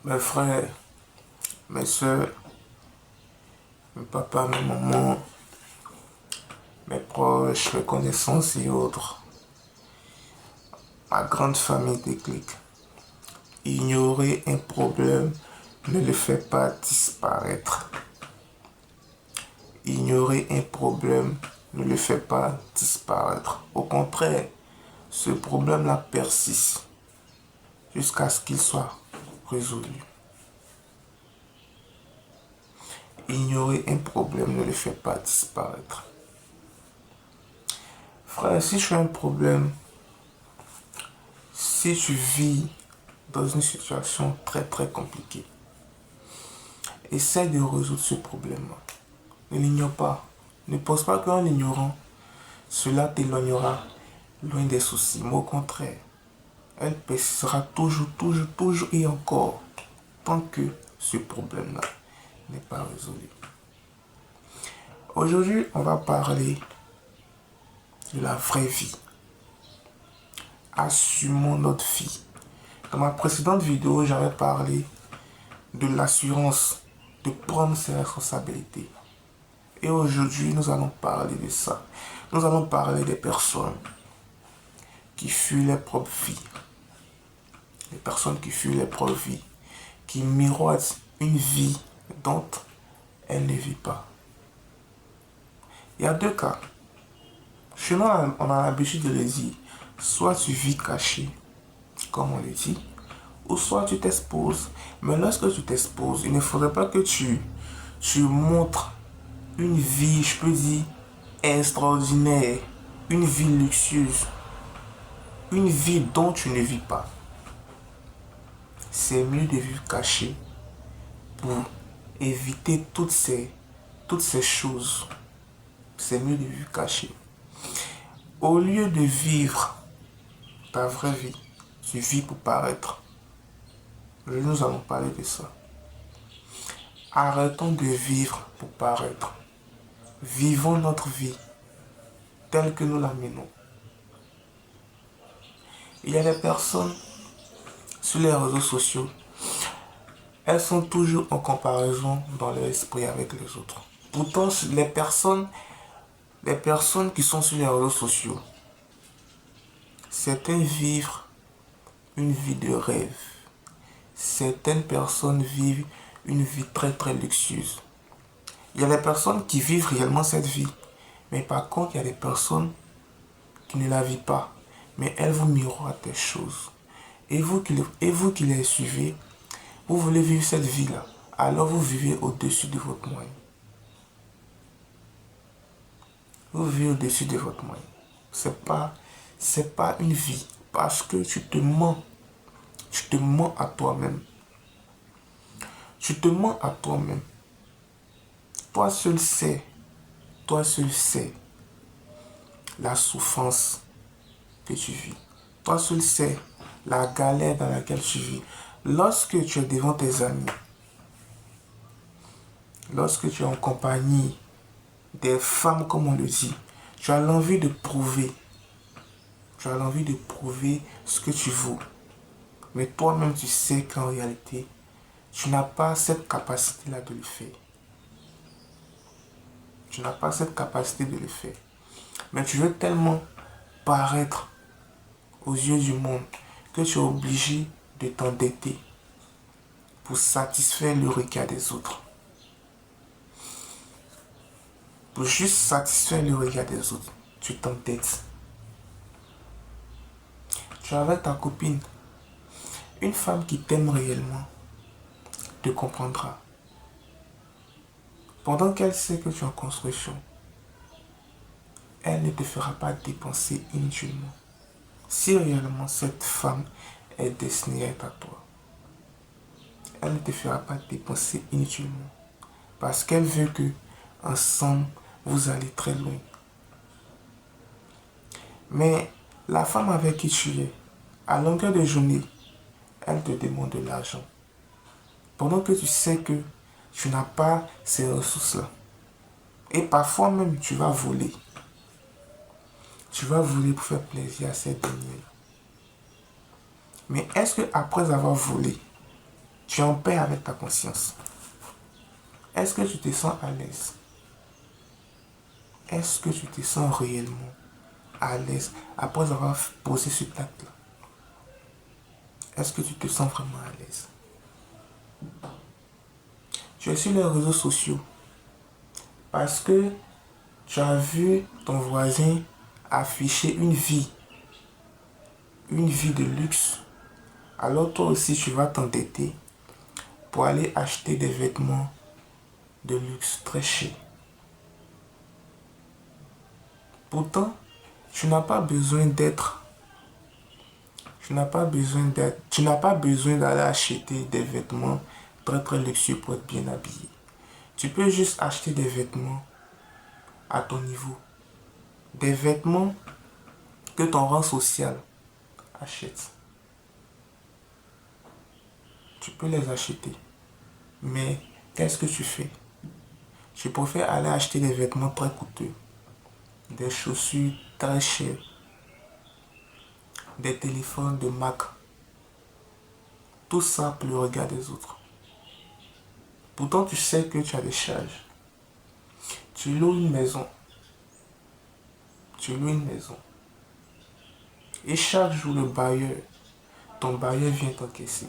Mes frères, mes soeurs, mes papas, mes mamans, mes proches, mes connaissances et autres, ma grande famille Déclic. Ignorer un problème ne le fait pas disparaître. Ignorer un problème ne le fait pas disparaître. Au contraire, ce problème-là persiste jusqu'à ce qu'il soit résolu. Ignorer un problème ne le fait pas disparaître. Frère, si tu as un problème, si tu vis dans une situation très compliquée, essaie de résoudre ce problème-là. Ne l'ignore pas. Ne pense pas qu'en l'ignorant, cela t'éloignera loin des soucis. Mais au contraire, elle persistera toujours et encore tant que ce problème-là n'est pas résolu. Aujourd'hui, on va parler de la vraie vie. Assumons notre vie. Dans ma précédente vidéo, j'avais parlé de l'assurance, de prendre ses responsabilités. Et aujourd'hui, nous allons parler de ça. Nous allons parler des personnes qui fuient leur propre vie. Les personnes qui fuient leur propre vie, qui miroitent une vie dont elles ne vivent pas. Il y a deux cas. Chez nous, on a l'habitude de le dire. Soit tu vis caché, comme on le dit, ou soit tu t'exposes. Mais lorsque tu t'exposes, il ne faudrait pas que tu montres une vie, je peux dire, extraordinaire, une vie luxueuse, une vie dont tu ne vis pas. C'est mieux de vivre caché pour éviter toutes ces choses. C'est mieux de vivre caché. Au lieu de vivre ta vraie vie, tu vis pour paraître. Nous allons parler de ça. Arrêtons de vivre pour paraître. Vivons notre vie telle que nous la menons. Il y a des personnes sur les réseaux sociaux, elles sont toujours en comparaison dans leur esprit avec les autres. Pourtant, les personnes qui sont sur les réseaux sociaux, certains vivent une vie de rêve. Certaines personnes vivent une vie très luxueuse. Il y a des personnes qui vivent réellement cette vie. Mais par contre, il y a des personnes qui ne la vivent pas. Mais elles vous miroitent des choses. Et vous qui les suivez, vous voulez vivre cette vie-là. Alors vous vivez au-dessus de votre moyen. Vous vivez au-dessus de votre moyen. C'est pas une vie. Parce que tu te mens. Tu te mens à toi-même. Tu te mens à toi-même. Toi seul sais la souffrance que tu vis. Toi seul sais la galère dans laquelle tu vis. Lorsque tu es devant tes amis, lorsque tu es en compagnie des femmes, comme on le dit, tu as l'envie de prouver. Tu as l'envie de prouver ce que tu vaux. Mais toi-même, tu sais qu'en réalité, tu n'as pas cette capacité-là de le faire. Tu n'as pas cette capacité de le faire. Mais tu veux tellement paraître aux yeux du monde que tu es obligé de t'endetter pour satisfaire le regard des autres. Pour juste satisfaire le regard des autres, tu t'endettes. Tu es avec ta copine. Une femme qui t'aime réellement te comprendra. Pendant qu'elle sait que tu es en construction, elle ne te fera pas dépenser inutilement. Si réellement cette femme est destinée à être à toi, elle ne te fera pas dépenser inutilement. Parce qu'elle veut que, ensemble, vous allez très loin. Mais la femme avec qui tu es, à longueur de journée, elle te demande de l'argent. Pendant que tu sais que tu n'as pas ces ressources-là. Et parfois même, tu vas voler. Tu vas voler pour faire plaisir à cette dernière. Mais est-ce qu'après avoir volé, Tu es en paix avec ta conscience. Est-ce que tu te sens à l'aise? Est-ce que tu te sens réellement à l'aise après avoir posé ce acte-là? Est-ce que tu te sens vraiment à l'aise? Tu es sur les réseaux sociaux parce que tu as vu ton voisin afficher une vie de luxe. Alors toi aussi tu vas t'endetter pour aller acheter des vêtements de luxe très chers. Pourtant, tu n'as pas besoin d'aller acheter des vêtements très très luxueux pour être bien habillé. Tu peux juste acheter des vêtements à ton niveau. Des vêtements que ton rang social achète. Tu peux les acheter. Mais qu'est-ce que tu fais? Tu préfères aller acheter des vêtements très coûteux, des chaussures très chères, des téléphones de marque. Tout ça pour le regard des autres. Pourtant, tu sais que tu as des charges. Tu loues une maison. Et chaque jour, ton bailleur vient t'encaisser.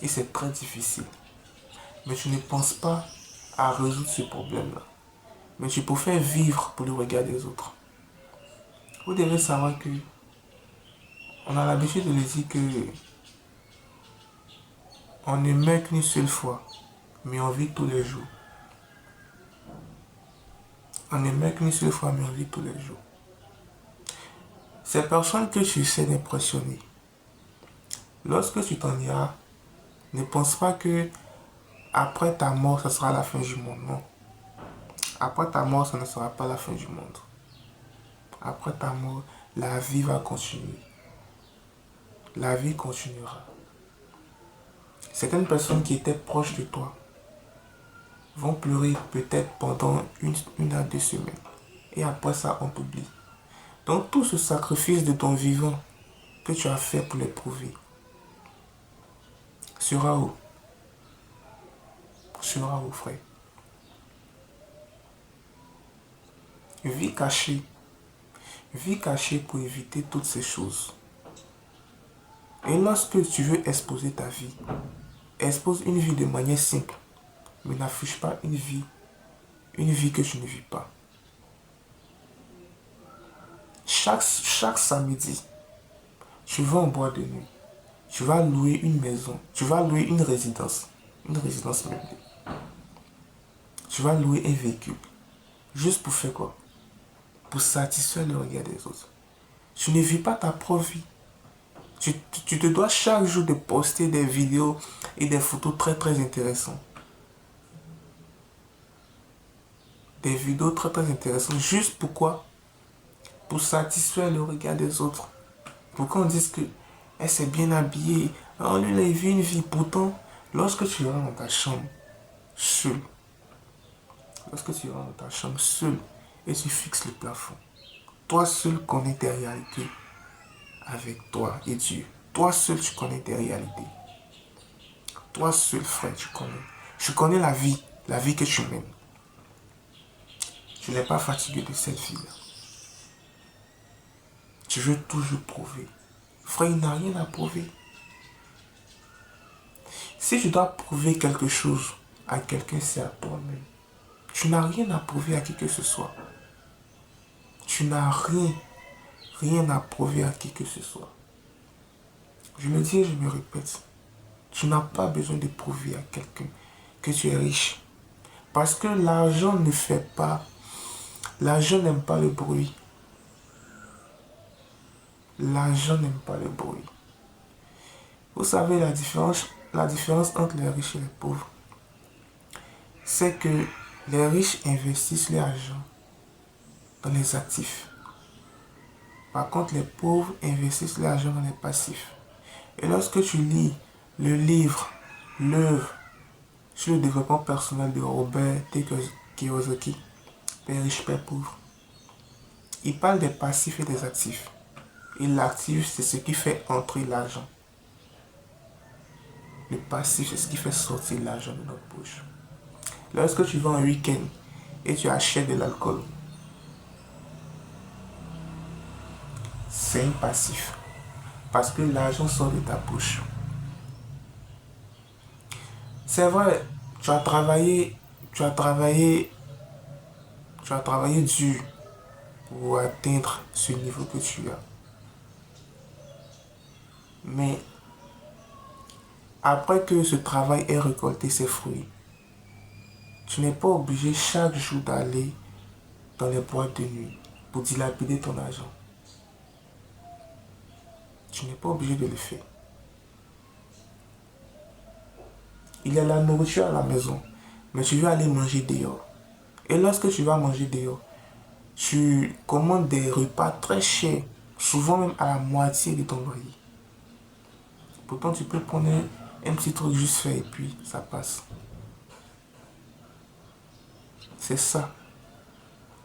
Et c'est très difficile. Mais tu ne penses pas à résoudre ce problème-là. Mais tu préfères vivre pour le regard des autres. Vous devez savoir que on a l'habitude de dire que on ne meurt qu'une seule fois, mais on vit tous les jours. On ne meurt qu'une seule fois, mais on vit tous les jours. Ces personnes que tu essaies d'impressionner, lorsque tu t'en iras, ne pense pas que après ta mort, ce sera la fin du monde. Non. Après ta mort, ce ne sera pas la fin du monde. Après ta mort, la vie va continuer. La vie continuera. Certaines personnes qui étaient proches de toi vont pleurer peut-être pendant une à 2 semaines. Et après ça, on t'oublie. Donc tout ce sacrifice de ton vivant que tu as fait pour l'éprouver sera où? Sera où, frère? Vie cachée. Vie cachée pour éviter toutes ces choses. Et lorsque tu veux exposer ta vie, expose une vie de manière simple, mais n'affiche pas une vie que tu ne vis pas. Chaque samedi, tu vas en boîte de nuit, tu vas louer une maison, tu vas louer une résidence meublée. Tu vas louer un véhicule. Juste pour faire quoi? Pour satisfaire le regard des autres. Tu ne vis pas ta propre vie. Tu te dois chaque jour de poster des vidéos et des photos très très intéressantes. Des vidéos très très intéressantes. Juste pourquoi? Pour satisfaire le regard des autres. Pour qu'on dise que elle s'est bien habillée. Oh, lui, il vit une vie. Pourtant, lorsque tu rentres dans ta chambre, seul, et tu fixes le plafond, toi seul connais tes réalités avec toi et Dieu. Toi seul, tu connais tes réalités. Toi seul, frère, tu connais. Tu connais la vie que tu mènes. Tu n'es pas fatigué de cette vie-là. Tu veux toujours prouver. Frère, il n'a rien à prouver. Si tu dois prouver quelque chose à quelqu'un, c'est à toi-même. Tu n'as rien à prouver à qui que ce soit. Tu n'as rien à prouver à qui que ce soit. Je me dis et je me répète, tu n'as pas besoin de prouver à quelqu'un que tu es riche. Parce que l'argent n'aime pas le bruit. L'argent n'aime pas le bruit. Vous savez la différence entre les riches et les pauvres, c'est que les riches investissent l'argent dans les actifs. Par contre, les pauvres investissent l'argent dans les passifs. Et lorsque tu lis l'œuvre sur le développement personnel de Robert T. Kiyosaki, Père riche, Père pauvre, il parle des passifs et des actifs. Et l'actif, c'est ce qui fait entrer l'argent. Le passif, c'est ce qui fait sortir l'argent de notre poche. Lorsque tu vas un week-end et tu achètes de l'alcool, c'est un passif. Parce que l'argent sort de ta poche. C'est vrai, tu as travaillé, tu as travaillé, tu as travaillé dur pour atteindre ce niveau que tu as. Mais après que ce travail ait récolté ses fruits, tu n'es pas obligé chaque jour d'aller dans les boîtes de nuit pour dilapider ton argent. Tu n'es pas obligé de le faire. Il y a la nourriture à la maison, mais tu veux aller manger dehors. Et lorsque tu vas manger dehors, tu commandes des repas très chers, souvent même à la moitié de ton loyer. Pourtant, tu peux prendre un petit truc juste fait et puis ça passe. C'est ça,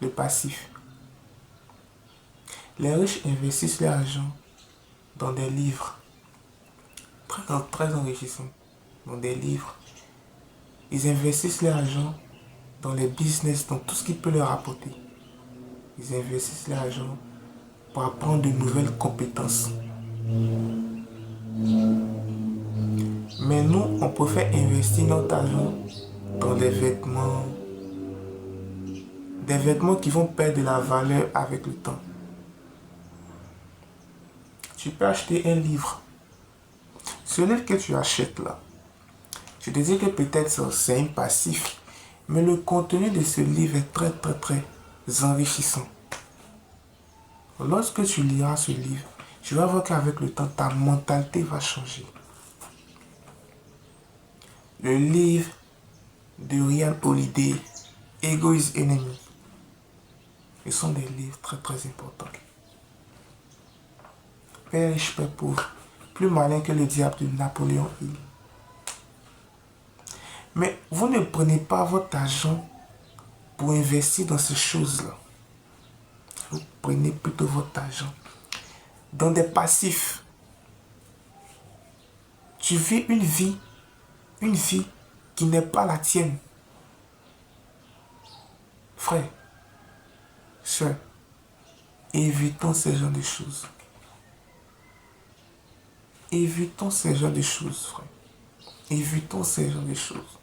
le passif. Les riches investissent leur argent dans des livres très enrichissants, dans des livres. Ils investissent leur argent dans les business, dans tout ce qui peut leur apporter. Ils investissent leur argent pour apprendre de nouvelles compétences. Mais nous, on préfère investir notre argent dans des vêtements qui vont perdre de la valeur avec le temps. Tu peux acheter un livre. Ce livre que tu achètes là, je te dis que peut-être c'est un passif, mais le contenu de ce livre est très enrichissant. Lorsque tu liras ce livre, tu vas voir qu'avec le temps, ta mentalité va changer. Le livre de Ryan Holiday, Ego is Enemy. Ce sont des livres très importants. Père riche, père pauvre, plus malin que le diable de Napoléon Hill. Mais vous ne prenez pas votre argent pour investir dans ces choses-là. Vous prenez plutôt votre argent dans des passifs. Tu vis une vie qui n'est pas la tienne. Frère, sœur, évitons ces genres de choses. Évitons ces genres de choses, frère. Évitons ces genres de choses.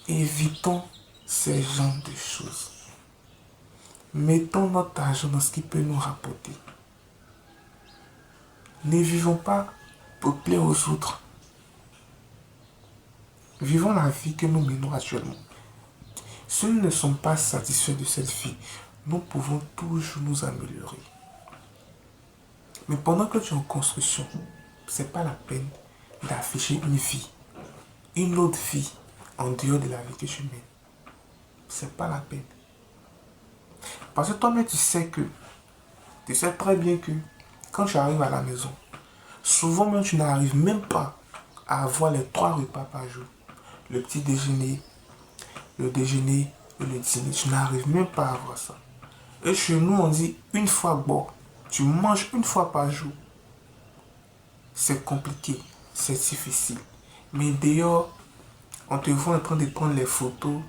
Évitons ces genres de choses. Mettons notre argent dans ce qui peut nous rapporter. Ne vivons pas pour plaire aux autres. Vivons la vie que nous menons actuellement. Si nous ne sommes pas satisfaits de cette vie, nous pouvons toujours nous améliorer. Mais pendant que tu es en construction, ce n'est pas la peine d'afficher une autre vie en dehors de la vie que tu mènes. Ce n'est pas la peine. Parce que toi-même, tu sais très bien que quand tu arrives à la maison, souvent même tu n'arrives même pas à avoir les 3 repas par jour. Le petit déjeuner, le déjeuner et le dîner. Tu n'arrives même pas à avoir ça. Et chez nous, on dit une fois bon, tu manges une fois par jour. C'est compliqué, c'est difficile. Mais dehors, on te voit en train de prendre les photos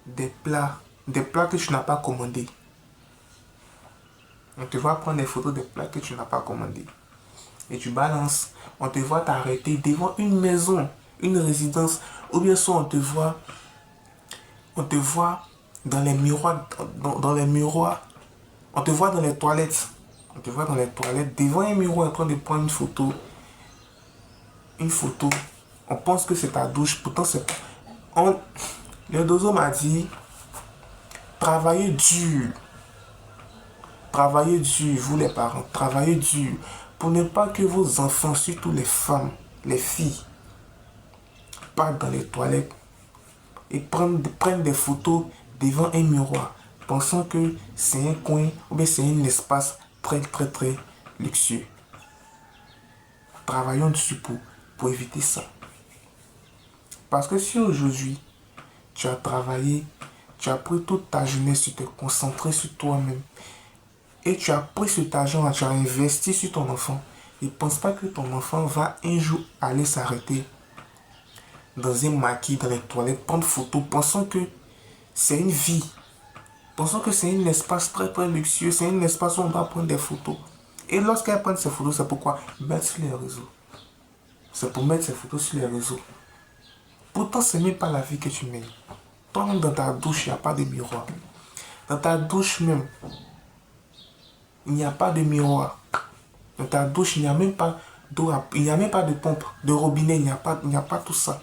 des plats que tu n'as pas commandés. On te voit prendre des photos des plats que tu n'as pas commandés. Et tu balances. On te voit t'arrêter devant une maison, une résidence. Ou bien soit on te voit dans les miroirs, dans les miroirs. On te voit dans les toilettes. On te voit dans les toilettes devant un miroir en train de prendre une photo. Une photo. On pense que c'est ta douche. Pourtant, c'est pas. Le dozo m'a dit, travaillez dur. Travaillez dur, vous les parents. Travaillez dur. Pour ne pas que vos enfants, surtout les femmes, les filles, partent dans les toilettes et prennent des photos devant un miroir, pensant que c'est un coin ou bien c'est un espace très luxueux. Travaillons dessus pour éviter ça. Parce que si aujourd'hui, tu as travaillé, tu as pris toute ta jeunesse, tu t'es concentré sur toi-même, et tu as pris cet argent, tu as investi sur ton enfant, Ne pense pas que ton enfant va un jour aller s'arrêter dans un maquis, dans les toilettes, prendre photo, pensant que c'est une vie. Pensons que c'est un espace très très luxueux, c'est un espace où on va prendre des photos. Et lorsqu'elle prend ces photos, c'est pourquoi mettre sur les réseaux. C'est pour mettre ces photos sur les réseaux. Pourtant, ce n'est pas la vie que tu mènes. Toi-même, dans ta douche, il n'y a pas de miroir. Dans ta douche même, il n'y a pas de miroir. Dans ta douche, il n'y a même pas d'eau, il n'y a même pas de pompe, de robinet, il n'y a pas tout ça.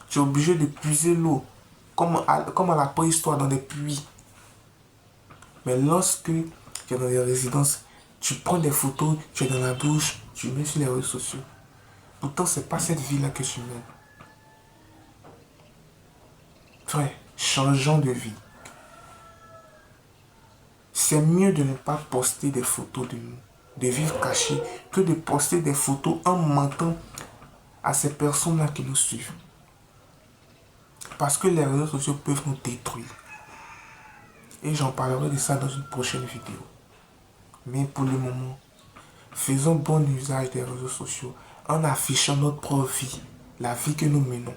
Tu es obligé de puiser l'eau, comme à la préhistoire, dans des puits. Mais lorsque tu es dans les résidences, tu prends des photos, tu es dans la douche, tu mets sur les réseaux sociaux. Pourtant, ce n'est pas cette vie-là que tu mènes. Frère, changeons de vie. C'est mieux de ne pas poster des photos de nous, de vivre caché, que de poster des photos en mentant à ces personnes-là qui nous suivent. Parce que les réseaux sociaux peuvent nous détruire. Et j'en parlerai de ça dans une prochaine vidéo. Mais pour le moment, faisons bon usage des réseaux sociaux en affichant notre propre vie, la vie que nous menons.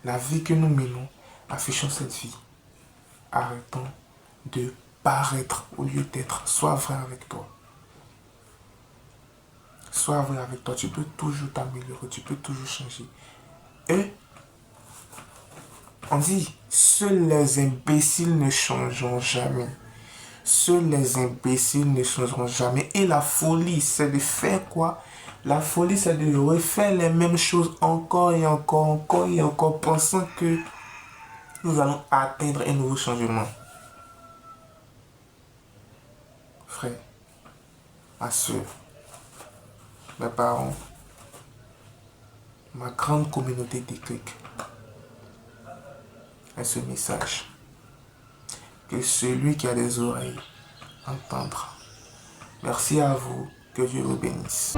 La vie que nous menons, affichons cette vie. Arrêtons de paraître au lieu d'être. Sois vrai avec toi. Sois vrai avec toi. Tu peux toujours t'améliorer, tu peux toujours changer. Et on dit, seuls les imbéciles ne changeront jamais. Seuls les imbéciles ne changeront jamais. Et la folie, c'est de faire quoi? La folie, c'est de refaire les mêmes choses encore et encore, encore et encore, pensant que nous allons atteindre un nouveau changement. Frère, ma soeur, mes parents, ma grande communauté d'écrits, et ce message. Que celui qui a des oreilles entendra. Merci à vous. Que Dieu vous bénisse.